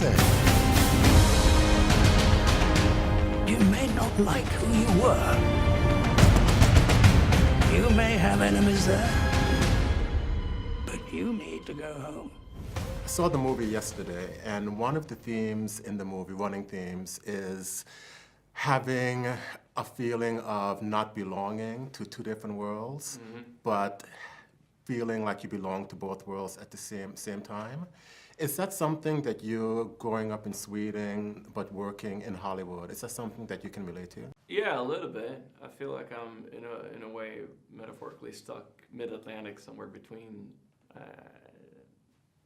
say? You may not like who you were. You may have enemies there. But you need to go home. I saw the movie yesterday, and one of the themes in the movie, running themes, is having a feeling of not belonging to two different worlds, but feeling like you belong to both worlds at the same time. Is that something that you, growing up in Sweden but working in Hollywood, is that something that you can relate to? Yeah, a little bit. I feel like I'm in a way metaphorically stuck mid-Atlantic, somewhere between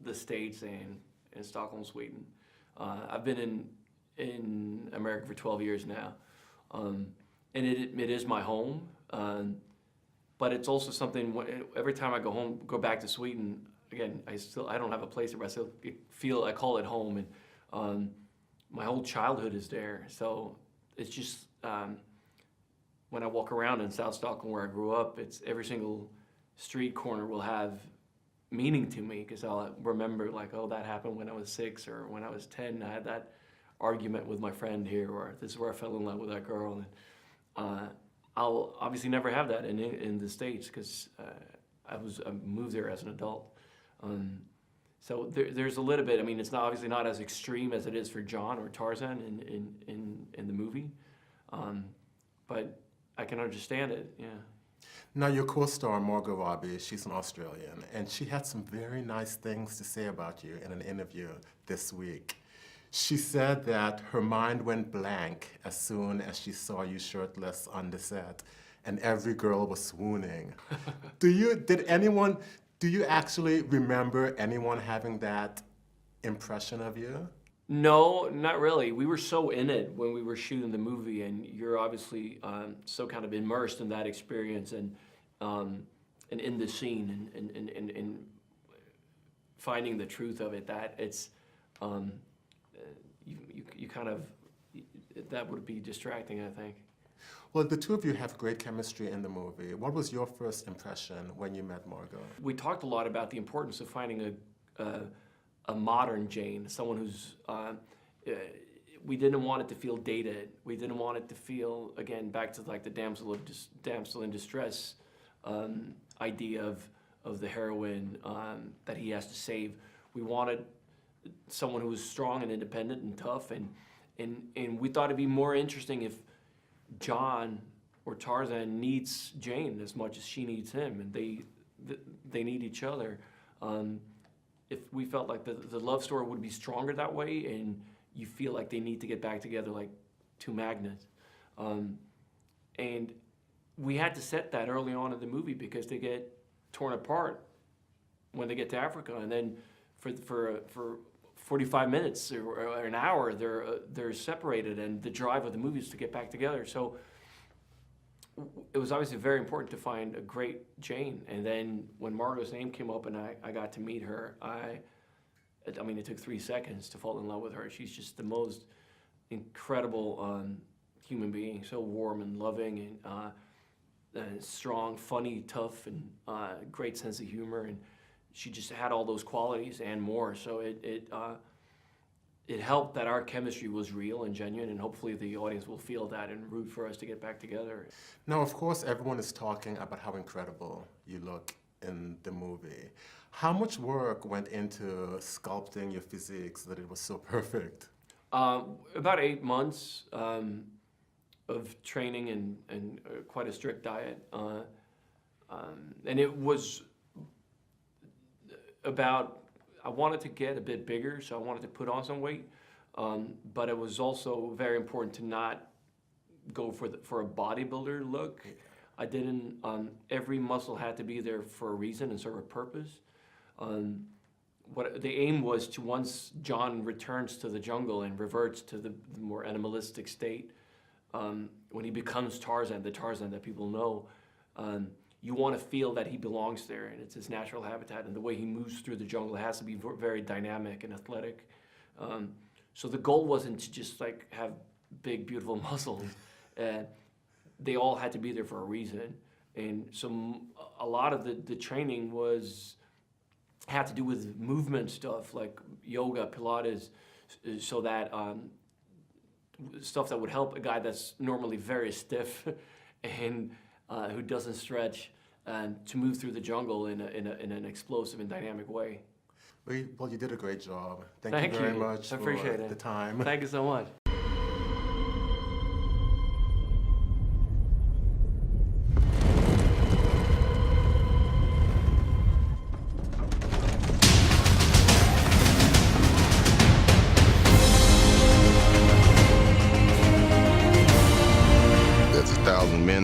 the States and in Stockholm, Sweden. I've been in America for 12 years now, and it is my home. But it's also something. Every time I go back to Sweden. Again, I don't have a place where I still I call it home, and my whole childhood is there. So it's just when I walk around in South Stockholm where I grew up, it's every single street corner will have meaning to me because I'll remember like, oh, that happened when I was 6 or when I was 10. I had that argument with my friend here, or this is where I fell in love with that girl, and I'll obviously never have that in the States because I moved there as an adult. So there's a little bit. I mean, it's obviously not as extreme as it is for John or Tarzan in the movie, but I can understand it. Yeah. Now, your co-star, Margot Robbie, she's an Australian, and she had some very nice things to say about you in an interview this week. She said that her mind went blank as soon as she saw you shirtless on the set, and every girl was swooning. Do you actually remember anyone having that impression of you? No, not really. We were so in it when we were shooting the movie, and you're obviously so kind of immersed in that experience and in the scene and finding the truth of it. That it's you kind of that would be distracting, I think. Well, the two of you have great chemistry in the movie. What was your first impression when you met Margot? We talked a lot about the importance of finding a modern Jane, someone who's. We didn't want it to feel dated. We didn't want it to feel, again, back to like the damsel in distress idea of the heroine that he has to save. We wanted someone who was strong and independent and tough, and we thought it'd be more interesting if John or Tarzan needs Jane as much as she needs him, and they need each other. If we felt like the love story would be stronger that way, and you feel like they need to get back together like two magnets, and we had to set that early on in the movie because they get torn apart when they get to Africa, and then for 45 minutes or an hour, they're separated, and the drive of the movie is to get back together. So it was obviously very important to find a great Jane. And then when Margot's name came up and I got to meet her, I mean, it took 3 seconds to fall in love with her. She's just the most incredible human being, so warm and loving and strong, funny, tough, and great sense of humor. And she just had all those qualities and more. So it helped that our chemistry was real and genuine, and hopefully the audience will feel that and root for us to get back together. Now, of course, everyone is talking about how incredible you look in the movie. How much work went into sculpting your physique so that it was so perfect? About 8 months of training and quite a strict diet. And it was I wanted to get a bit bigger, so I wanted to put on some weight, but it was also very important to not go for a bodybuilder look. I didn't. Every muscle had to be there for a reason and serve a purpose. What the aim was to, once John returns to the jungle and reverts to the more animalistic state, when he becomes Tarzan, the Tarzan that people know. You want to feel that he belongs there, and it's his natural habitat, and the way he moves through the jungle has to be very dynamic and athletic. So the goal wasn't to just like have big, beautiful muscles. They all had to be there for a reason, and so a lot of the training had to do with movement stuff like yoga, Pilates, so that stuff that would help a guy that's normally very stiff and who doesn't stretch, to move through the jungle in an explosive and dynamic way. Well, you did a great job. Thank you very you. much I for appreciate it. the time. Thank you so much. There's 1,000 men